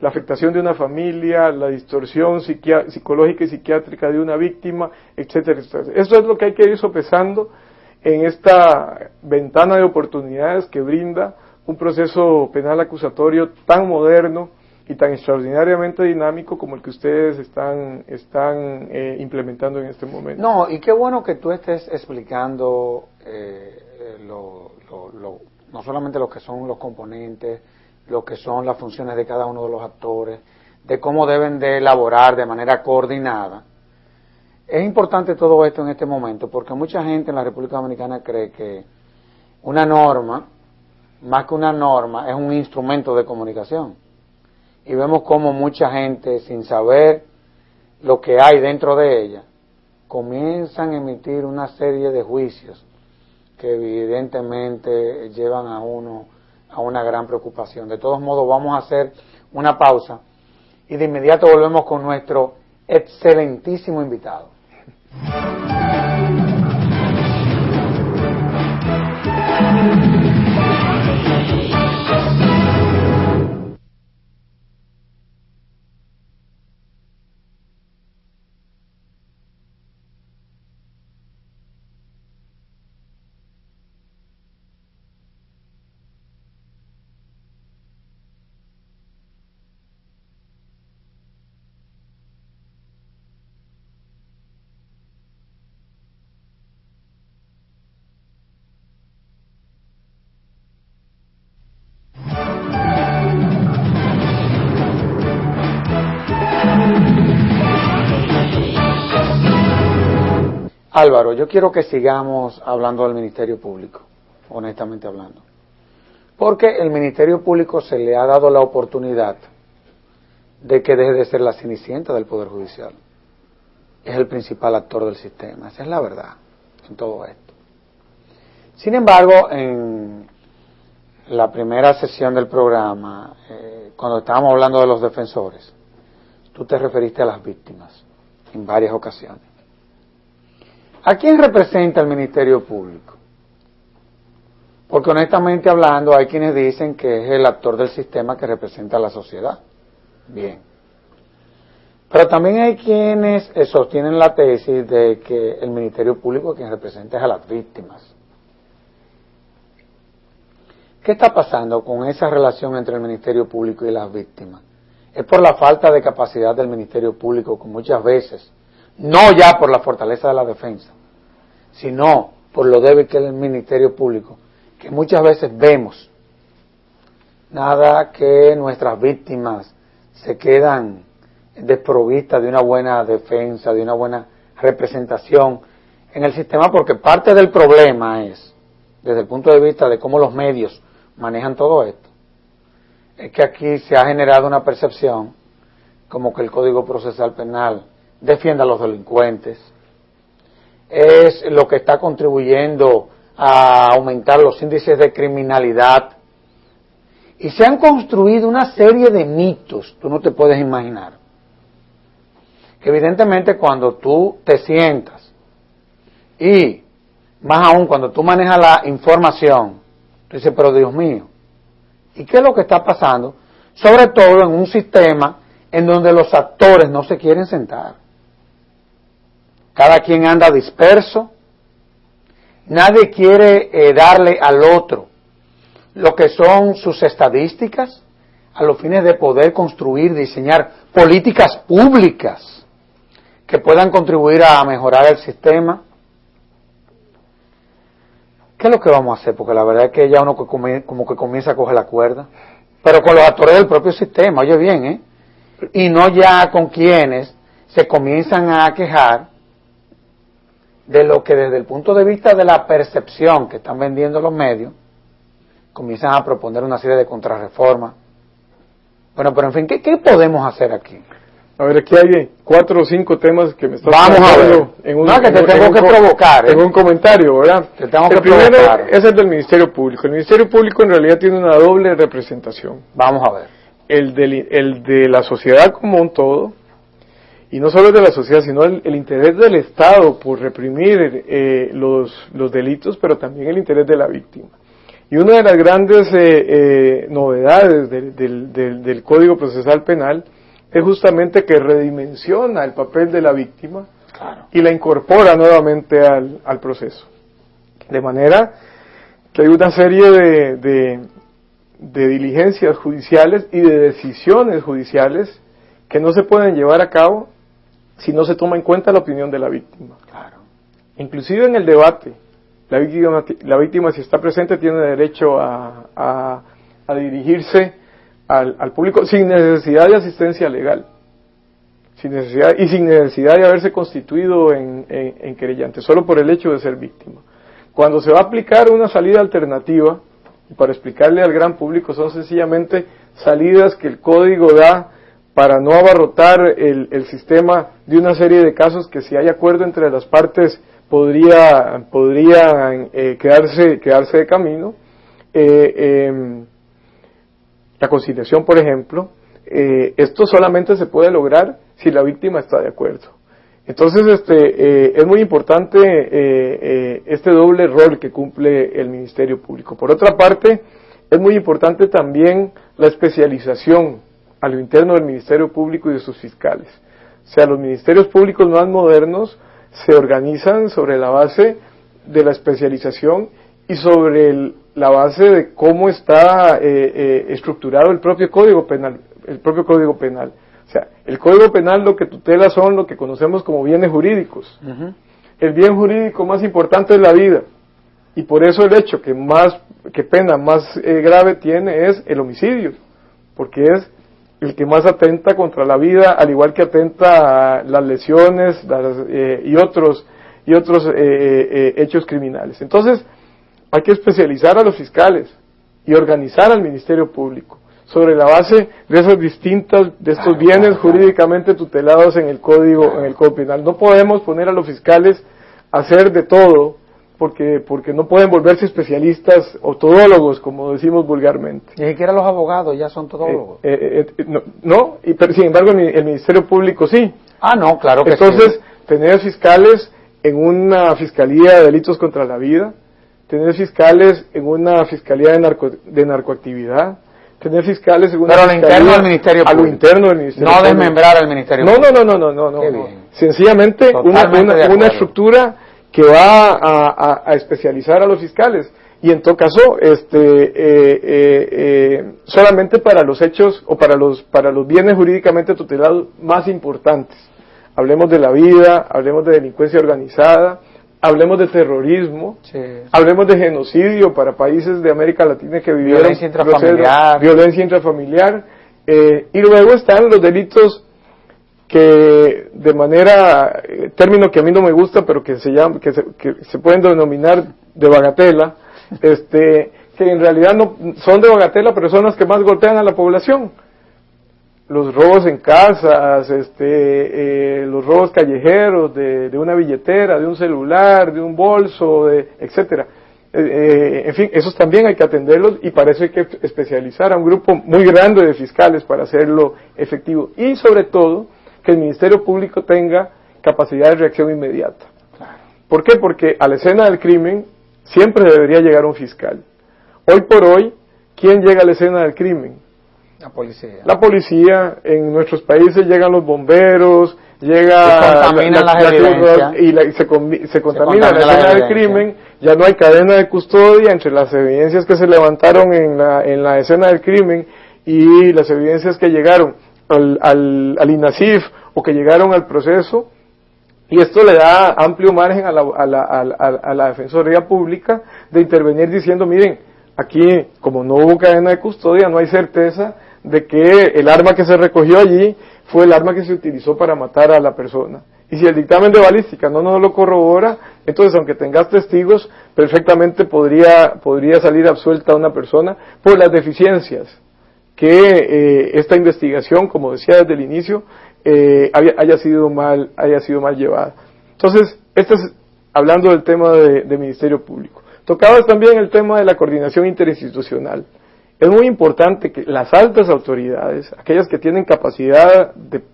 Speaker 2: La afectación de una familia, la distorsión psicológica y psiquiátrica de una víctima, etcétera, etcétera. Eso es lo que hay que ir sopesando en esta ventana de oportunidades que brinda un proceso penal acusatorio tan moderno y tan extraordinariamente dinámico como el que ustedes están implementando en este momento.
Speaker 1: No, y qué bueno que tú estés explicando no solamente lo que son los componentes, lo que son las funciones de cada uno de los actores, de cómo deben de elaborar de manera coordinada. Es importante todo esto en este momento porque mucha gente en la República Dominicana cree que una norma, más que una norma, es un instrumento de comunicación. Y vemos cómo mucha gente, sin saber lo que hay dentro de ella, comienzan a emitir una serie de juicios que evidentemente llevan a uno a una gran preocupación. De todos modos, vamos a hacer una pausa y de inmediato volvemos con nuestro excelentísimo invitado. Álvaro, yo quiero que sigamos hablando del Ministerio Público, honestamente hablando. Porque el Ministerio Público se le ha dado la oportunidad de que deje de ser la cenicienta del Poder Judicial. Es el principal actor del sistema, esa es la verdad en todo esto. Sin embargo, en la primera sesión del programa, cuando estábamos hablando de los defensores, tú te referiste a las víctimas en varias ocasiones. ¿A quién representa el Ministerio Público? Porque honestamente hablando hay quienes dicen que es el actor del sistema que representa a la sociedad. Bien. Pero también hay quienes sostienen la tesis de que el Ministerio Público quien representa es a las víctimas. ¿Qué está pasando con esa relación entre el Ministerio Público y las víctimas? Es por la falta de capacidad del Ministerio Público, que muchas veces, no ya por la fortaleza de la defensa, sino por lo débil que es el Ministerio Público, que muchas veces vemos nada que nuestras víctimas se quedan desprovistas de una buena defensa, de una buena representación en el sistema, porque parte del problema es, desde el punto de vista de cómo los medios manejan todo esto, es que aquí se ha generado una percepción como que el Código Procesal Penal defiende a los delincuentes, es lo que está contribuyendo a aumentar los índices de criminalidad, y se han construido una serie de mitos, tú no te puedes imaginar, evidentemente cuando tú te sientas y más aún cuando tú manejas la información, tú dices, pero Dios mío, ¿y qué es lo que está pasando? Sobre todo en un sistema en donde los actores no se quieren sentar. Cada quien anda disperso, nadie quiere darle al otro lo que son sus estadísticas a los fines de poder construir, diseñar políticas públicas que puedan contribuir a mejorar el sistema. ¿Qué es lo que vamos a hacer? Porque la verdad es que ya uno como que comienza a coger la cuerda, pero con los actores del propio sistema, oye bien, y no ya con quienes se comienzan a quejar de lo que desde el punto de vista de la percepción que están vendiendo los medios, comienzan a proponer una serie de contrarreformas. Bueno, pero en fin, ¿qué podemos hacer aquí?
Speaker 2: A ver, aquí hay 4 o 5 temas que me están
Speaker 1: Vamos a ver. No, que te tengo que provocar.
Speaker 2: En un comentario, ¿verdad?
Speaker 1: Te tengo que
Speaker 2: provocar. El primero es el del Ministerio Público. El Ministerio Público en realidad tiene una doble representación.
Speaker 1: Vamos a ver.
Speaker 2: El de la sociedad como un todo, y no solo el de la sociedad, sino el interés del Estado por reprimir los delitos, pero también el interés de la víctima. Y una de las grandes novedades del Código Procesal Penal es justamente que redimensiona el papel de la víctima, claro, y la incorpora nuevamente al proceso. De manera que hay una serie de diligencias judiciales y de decisiones judiciales que no se pueden llevar a cabo si no se toma en cuenta la opinión de la víctima.
Speaker 1: Claro.
Speaker 2: Inclusive en el debate, la víctima, si está presente, tiene derecho a dirigirse al público sin necesidad de asistencia legal, sin necesidad de haberse constituido en querellante, solo por el hecho de ser víctima. Cuando se va a aplicar una salida alternativa, y para explicarle al gran público, son sencillamente salidas que el código da para no abarrotar el sistema de una serie de casos que, si hay acuerdo entre las partes, podrían quedarse de camino. La conciliación, por ejemplo, esto solamente se puede lograr si la víctima está de acuerdo. Entonces, es muy importante este doble rol que cumple el Ministerio Público. Por otra parte, es muy importante también la especialización a lo interno del Ministerio Público y de sus fiscales. O sea, los ministerios públicos más modernos se organizan sobre la base de la especialización y sobre la base de cómo está estructurado el propio Código Penal. O sea, el Código Penal lo que tutela son lo que conocemos como bienes jurídicos. Uh-huh. El bien jurídico más importante es la vida, y por eso el hecho que pena más grave tiene es el homicidio, porque es el que más atenta contra la vida, al igual que atenta a las lesiones y otros hechos criminales. Entonces, hay que especializar a los fiscales y organizar al Ministerio Público sobre la base de estos bienes jurídicamente tutelados en el Código Penal. No podemos poner a los fiscales a hacer de todo, porque no pueden volverse especialistas o todólogos, como decimos vulgarmente.
Speaker 1: Ni siquiera los abogados ya son todólogos.
Speaker 2: Pero sin embargo el Ministerio Público sí.
Speaker 1: Ah, no, claro que
Speaker 2: Entonces,
Speaker 1: sí.
Speaker 2: Tener fiscales en una fiscalía de delitos contra la vida, tener fiscales en una fiscalía de narcoactividad, tener fiscales en una
Speaker 1: pero
Speaker 2: fiscalía
Speaker 1: interno del Ministerio Público.
Speaker 2: A lo interno del Ministerio
Speaker 1: Público.
Speaker 2: No
Speaker 1: desmembrar al Ministerio Público.
Speaker 2: No. Sencillamente una estructura que va a especializar a los fiscales, y en todo caso solamente para los hechos o para los bienes jurídicamente tutelados más importantes. Hablemos de la vida, hablemos de delincuencia organizada, hablemos de terrorismo, sí, hablemos de genocidio para países de América Latina que vivieron violencia intrafamiliar, y luego están los delitos que de manera, término que a mí no me gusta, pero que se pueden denominar de bagatela, que en realidad no son de bagatela, pero son los que más golpean a la población. Los robos en casas, los robos callejeros de una billetera, de un celular, de un bolso, etcétera. En fin, esos también hay que atenderlos, y para eso hay que especializar a un grupo muy grande de fiscales para hacerlo efectivo. Y sobre todo, que el Ministerio Público tenga capacidad de reacción inmediata. ¿Por qué? Porque a la escena del crimen siempre debería llegar un fiscal. Hoy por hoy, ¿quién llega a la escena del crimen?
Speaker 1: La policía.
Speaker 2: La policía. En nuestros países llegan los bomberos, llega se contamina la escena del crimen. Ya no hay cadena de custodia entre las evidencias que se levantaron en la escena del crimen y las evidencias que llegaron al INASIF o que llegaron al proceso. Y esto le da amplio margen a la Defensoría Pública de intervenir diciendo, miren, aquí, como no hubo cadena de custodia, no hay certeza de que el arma que se recogió allí fue el arma que se utilizó para matar a la persona. Y si el dictamen de balística no nos lo corrobora, entonces aunque tengas testigos, perfectamente podría salir absuelta una persona por las deficiencias que esta investigación, como decía desde el inicio, haya sido mal llevada. Entonces, esto es hablando del tema de Ministerio Público. Tocabas también el tema de la coordinación interinstitucional. Es muy importante que las altas autoridades, aquellas que tienen capacidad de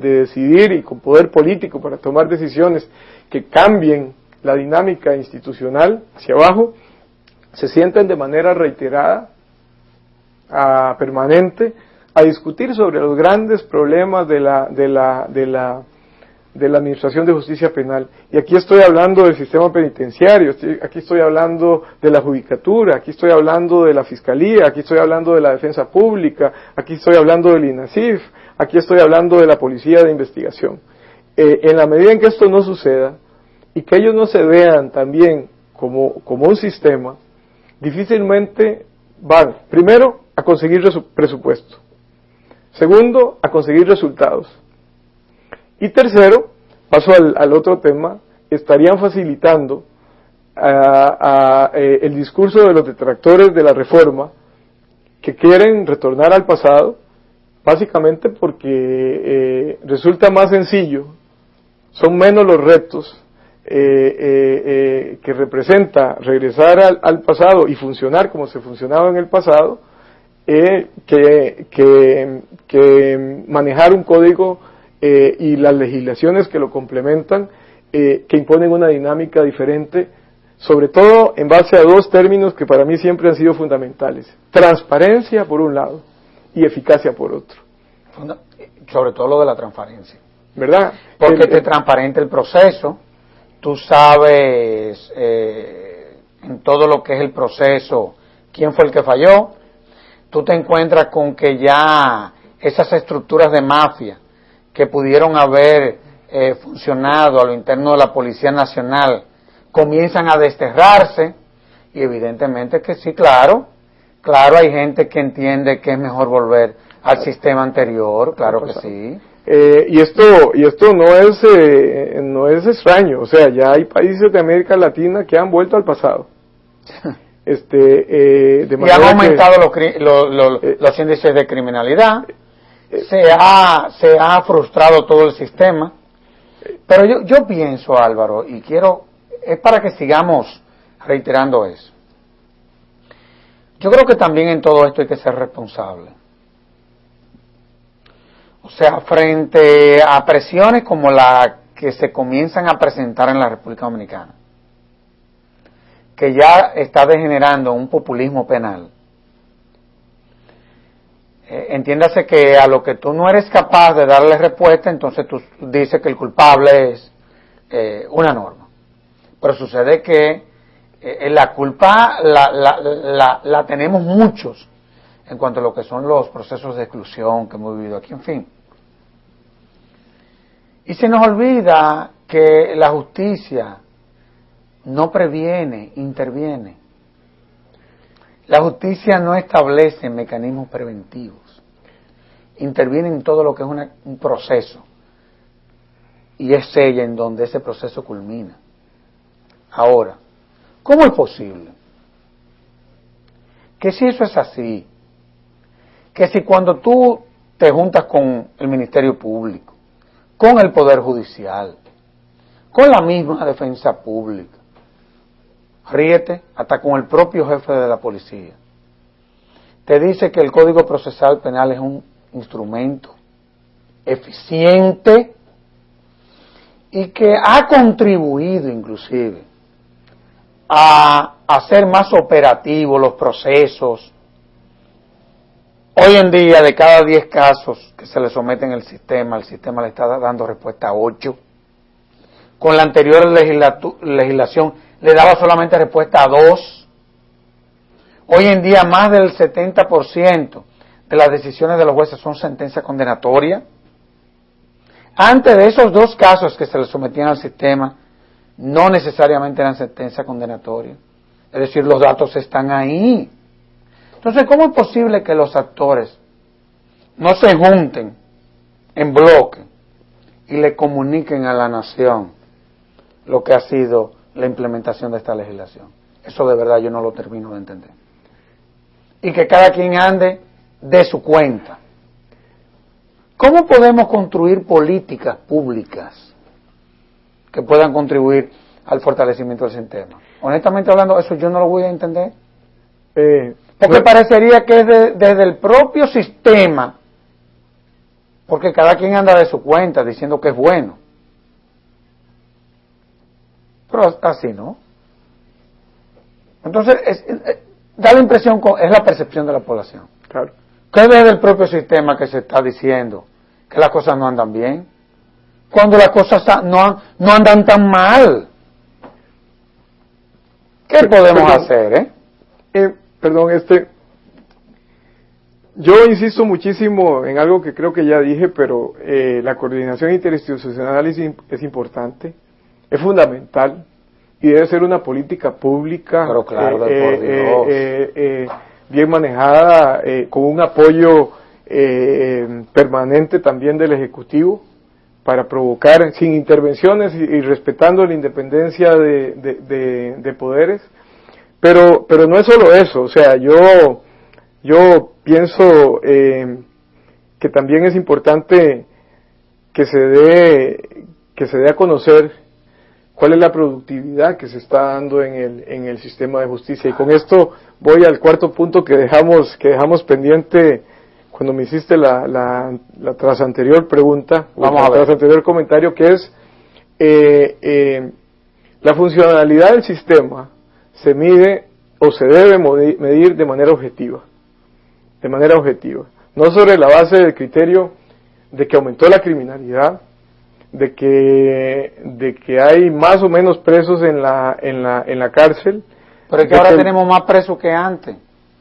Speaker 2: decidir y con poder político para tomar decisiones que cambien la dinámica institucional hacia abajo, se sienten de manera reiterada, permanente, a discutir sobre los grandes problemas de la Administración de Justicia Penal. Y aquí estoy hablando del sistema penitenciario, aquí estoy hablando de la judicatura, aquí estoy hablando de la fiscalía, aquí estoy hablando de la defensa pública, aquí estoy hablando del INASIF, aquí estoy hablando de la policía de investigación. En la medida en que esto no suceda y que ellos no se vean también como un sistema, difícilmente van, primero, a conseguir presupuesto. Segundo, a conseguir resultados. Y tercero, paso al otro tema, estarían facilitando el discurso de los detractores de la reforma que quieren retornar al pasado, básicamente porque resulta más sencillo, son menos los retos que representa regresar al pasado y funcionar como se funcionaba en el pasado, que manejar un código y las legislaciones que lo complementan, que imponen una dinámica diferente, sobre todo en base a dos términos que para mí siempre han sido fundamentales: transparencia por un lado y eficacia por otro.
Speaker 1: Sobre todo lo de la transparencia,
Speaker 2: ¿verdad?
Speaker 1: Porque te transparente el proceso, tú sabes en todo lo que es el proceso quién fue el que falló. Tú te encuentras con que ya esas estructuras de mafia que pudieron haber funcionado a lo interno de la Policía Nacional comienzan a desterrarse, y evidentemente que sí, claro hay gente que entiende que es mejor volver al sistema anterior, claro que sí.
Speaker 2: Y esto no es extraño, o sea, ya hay países de América Latina que han vuelto al pasado. De
Speaker 1: y han aumentado los índices de criminalidad, se ha frustrado todo el sistema, pero yo pienso, Álvaro, y es para que sigamos reiterando eso, yo creo que también en todo esto hay que ser responsable. O sea, frente a presiones como la que se comienzan a presentar en la República Dominicana, que ya está degenerando un populismo penal, entiéndase que a lo que tú no eres capaz de darle respuesta, entonces tú dices que el culpable es una norma. Pero sucede que la culpa la tenemos muchos en cuanto a lo que son los procesos de exclusión que hemos vivido aquí, en fin. Y se nos olvida que la justicia no previene, interviene. La justicia no establece mecanismos preventivos. Interviene en todo lo que es un proceso. Y es ella en donde ese proceso culmina. Ahora, ¿cómo es posible que si eso es así, que si cuando tú te juntas con el Ministerio Público, con el Poder Judicial, con la misma defensa pública, ríete, hasta con el propio jefe de la policía, te dice que el Código Procesal Penal es un instrumento eficiente y que ha contribuido inclusive a hacer más operativos los procesos. Hoy en día, de cada 10 casos que se le someten al sistema, el sistema le está dando respuesta a 8. Con la anterior legislación le daba solamente respuesta a 2. Hoy en día más del 70% de las decisiones de los jueces son sentencias condenatorias. Antes de esos 2 casos que se le sometían al sistema, no necesariamente eran sentencias condenatorias. Es decir, los datos están ahí. Entonces, ¿cómo es posible que los actores no se junten en bloque y le comuniquen a la nación lo que ha sido la implementación de esta legislación? Eso de verdad yo no lo termino de entender. Y que cada quien ande de su cuenta. ¿Cómo podemos construir políticas públicas que puedan contribuir al fortalecimiento del sistema? Honestamente hablando, eso yo no lo voy a entender. Porque parecería que es desde el propio sistema, porque cada quien anda de su cuenta diciendo que es bueno. Pero así no. Entonces, da la impresión, es la percepción de la población.
Speaker 2: Claro.
Speaker 1: Que es desde el propio sistema que se está diciendo que las cosas no andan bien, cuando las cosas no andan tan mal. ¿Qué podemos hacer,
Speaker 2: yo insisto muchísimo en algo que creo que ya dije, pero la coordinación interinstitucional es importante, es fundamental y debe ser una política pública,
Speaker 1: pero claro, por Dios,
Speaker 2: bien manejada, con un apoyo permanente también del Ejecutivo para provocar, sin intervenciones y respetando la independencia de poderes. Pero no es solo eso, o sea, yo pienso que también es importante que se dé a conocer cuál es la productividad que se está dando en el sistema de justicia. Y con esto voy al cuarto punto que dejamos pendiente cuando me hiciste la tras anterior pregunta, tras anterior comentario, que es la funcionalidad del sistema se mide o se debe medir de manera objetiva, no sobre la base del criterio de que aumentó la criminalidad, de que hay más o menos presos en la cárcel.
Speaker 1: Pero es que ahora tenemos más presos que antes.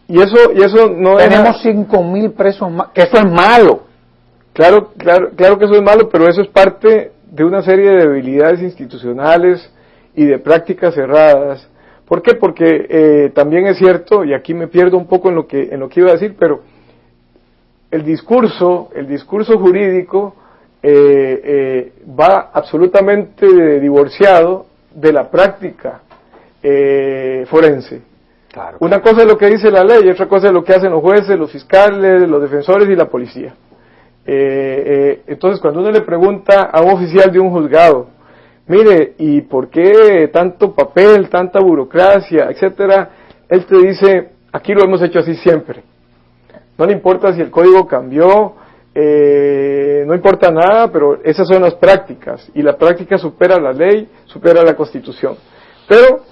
Speaker 2: Y eso no
Speaker 1: tenemos 5.000 presos más, que eso es malo.
Speaker 2: Claro que eso es malo, pero eso es parte de una serie de debilidades institucionales y de prácticas cerradas. ¿Por qué? Porque también es cierto, y aquí me pierdo un poco en lo que iba a decir, pero el discurso jurídico va absolutamente divorciado de la práctica forense.
Speaker 1: Claro.
Speaker 2: Una cosa es lo que dice la ley y otra cosa es lo que hacen los jueces, los fiscales, los defensores y la policía. Entonces, cuando uno le pregunta a un oficial de un juzgado, mire, ¿y por qué tanto papel, tanta burocracia, etcétera? Él te dice, aquí lo hemos hecho así siempre. No le importa si el código cambió, no importa nada, pero esas son las prácticas, y la práctica supera la ley, supera la Constitución. Pero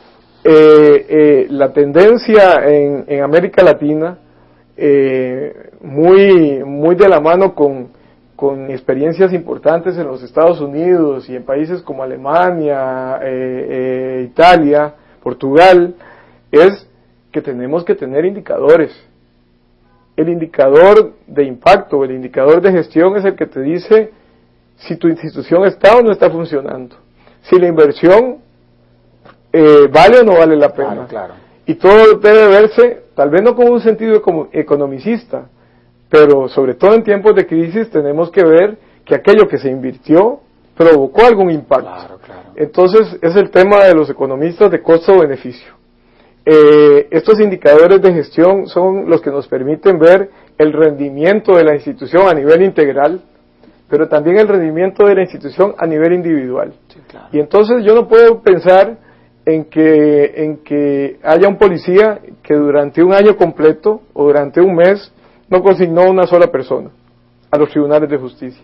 Speaker 2: la tendencia en América Latina, muy de la mano con experiencias importantes en los Estados Unidos y en países como Alemania, Italia, Portugal, es que tenemos que tener indicadores. El indicador de impacto, el indicador de gestión es el que te dice si tu institución está o no está funcionando, si la inversión vale o no vale la pena.
Speaker 1: Claro.
Speaker 2: Y todo debe verse, tal vez no con un sentido economicista, pero sobre todo en tiempos de crisis tenemos que ver que aquello que se invirtió provocó algún impacto.
Speaker 1: Claro.
Speaker 2: Entonces es el tema de los economistas de costo-beneficio. Estos indicadores de gestión son los que nos permiten ver el rendimiento de la institución a nivel integral, pero también el rendimiento de la institución a nivel individual.
Speaker 1: Sí, claro.
Speaker 2: Y entonces yo no puedo pensar en que haya un policía que durante un año completo o durante un mes no consignó una sola persona a los tribunales de justicia.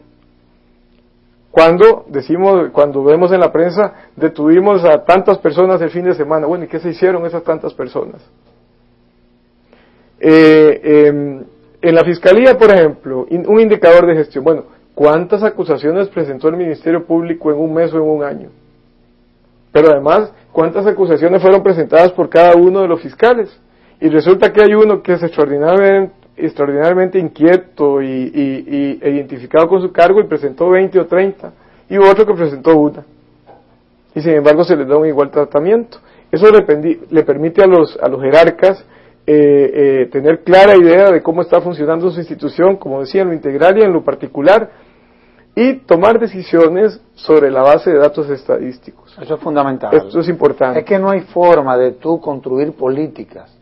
Speaker 2: Cuando vemos en la prensa, detuvimos a tantas personas el fin de semana, bueno, ¿y qué se hicieron esas tantas personas? En la Fiscalía, por ejemplo, un indicador de gestión, bueno, ¿cuántas acusaciones presentó el Ministerio Público en un mes o en un año? Pero además, ¿cuántas acusaciones fueron presentadas por cada uno de los fiscales? Y resulta que hay uno que es extraordinariamente inquieto e identificado con su cargo y presentó 20 o 30, y otro que presentó una. Y sin embargo se les da un igual tratamiento. Eso le permite a los jerarcas tener clara idea de cómo está funcionando su institución, como decía, en lo integral y en lo particular, y tomar decisiones sobre la base de datos estadísticos.
Speaker 1: Eso es fundamental.
Speaker 2: Esto es importante.
Speaker 1: Es que no hay forma de tú construir políticas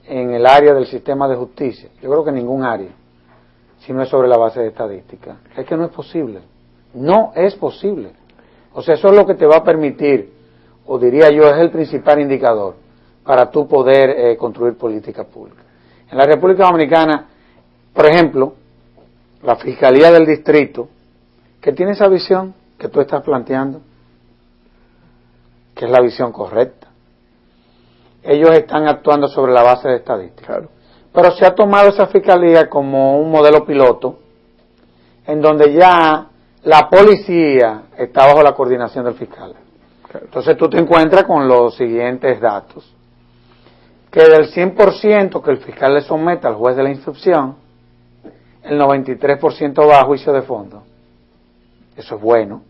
Speaker 1: en el área del sistema de justicia, yo creo que en ningún área, si no es sobre la base de estadística. Es que no es posible. No es posible. O sea, eso es lo que te va a permitir, o diría yo, es el principal indicador para tú poder construir políticas públicas. En la República Dominicana, por ejemplo, la Fiscalía del Distrito, que tiene esa visión que tú estás planteando, que es la visión correcta. Ellos están actuando sobre la base de estadística.
Speaker 2: Claro.
Speaker 1: Pero se ha tomado esa fiscalía como un modelo piloto, en donde ya la policía está bajo la coordinación del fiscal.
Speaker 2: Claro.
Speaker 1: Entonces tú te encuentras con los siguientes datos. Que del 100% que el fiscal le somete al juez de la instrucción, el 93% va a juicio de fondo. Eso es bueno.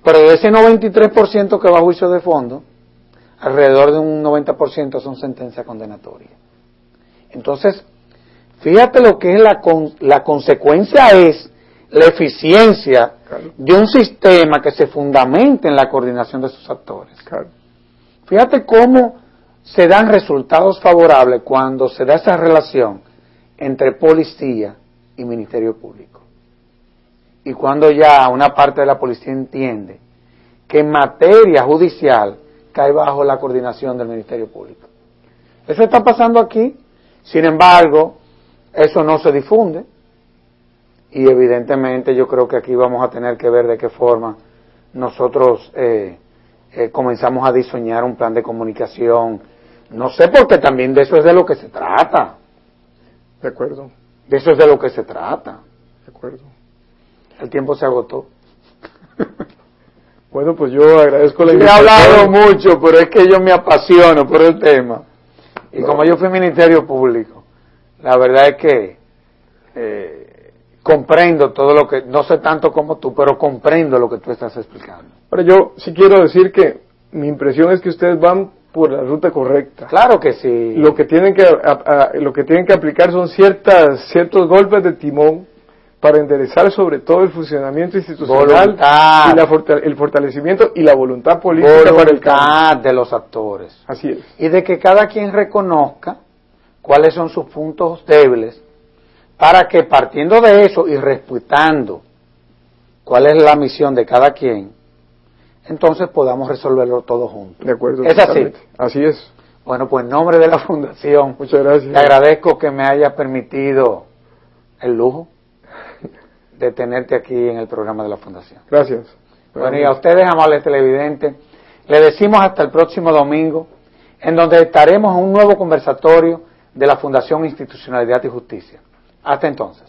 Speaker 1: Pero de ese 93% que va a juicio de fondo, alrededor de un 90% son sentencias condenatorias. Entonces, fíjate lo que es la consecuencia es la eficiencia de un sistema que se fundamenta en la coordinación de sus actores.
Speaker 2: Claro.
Speaker 1: Fíjate cómo se dan resultados favorables cuando se da esa relación entre policía y Ministerio Público. Y cuando ya una parte de la policía entiende que en materia judicial cae bajo la coordinación del Ministerio Público. Eso está pasando aquí, sin embargo, eso no se difunde, y evidentemente yo creo que aquí vamos a tener que ver de qué forma nosotros comenzamos a diseñar un plan de comunicación, no sé, porque también de eso es de lo que se trata.
Speaker 2: De acuerdo.
Speaker 1: De eso es de lo que se trata.
Speaker 2: De acuerdo.
Speaker 1: El tiempo se agotó.
Speaker 2: Bueno, pues yo agradezco la
Speaker 1: invitación. He hablado mucho, pero es que yo me apasiono por el tema. Y como yo fui Ministerio Público, la verdad es que comprendo todo lo que, no sé tanto como tú, pero comprendo lo que tú estás explicando.
Speaker 2: Ahora yo sí quiero decir que mi impresión es que ustedes van por la ruta correcta.
Speaker 1: Claro que sí.
Speaker 2: Lo que tienen que aplicar son ciertos golpes de timón para enderezar sobre todo el funcionamiento institucional y el fortalecimiento y la voluntad política para el cambio
Speaker 1: de los actores.
Speaker 2: Así es.
Speaker 1: Y de que cada quien reconozca cuáles son sus puntos débiles, para que partiendo de eso y respetando cuál es la misión de cada quien, entonces podamos resolverlo todo juntos.
Speaker 2: De acuerdo.
Speaker 1: ¿Es
Speaker 2: totalmente.
Speaker 1: así?
Speaker 2: Así es.
Speaker 1: Bueno, pues en nombre de la Fundación,
Speaker 2: muchas gracias.
Speaker 1: Te agradezco que me hayas permitido el lujo de tenerte aquí en el programa de la Fundación.
Speaker 2: Gracias.
Speaker 1: Bueno, y a ustedes, amables televidentes, les decimos hasta el próximo domingo, en donde estaremos en un nuevo conversatorio de la Fundación Institucionalidad y Justicia. Hasta entonces.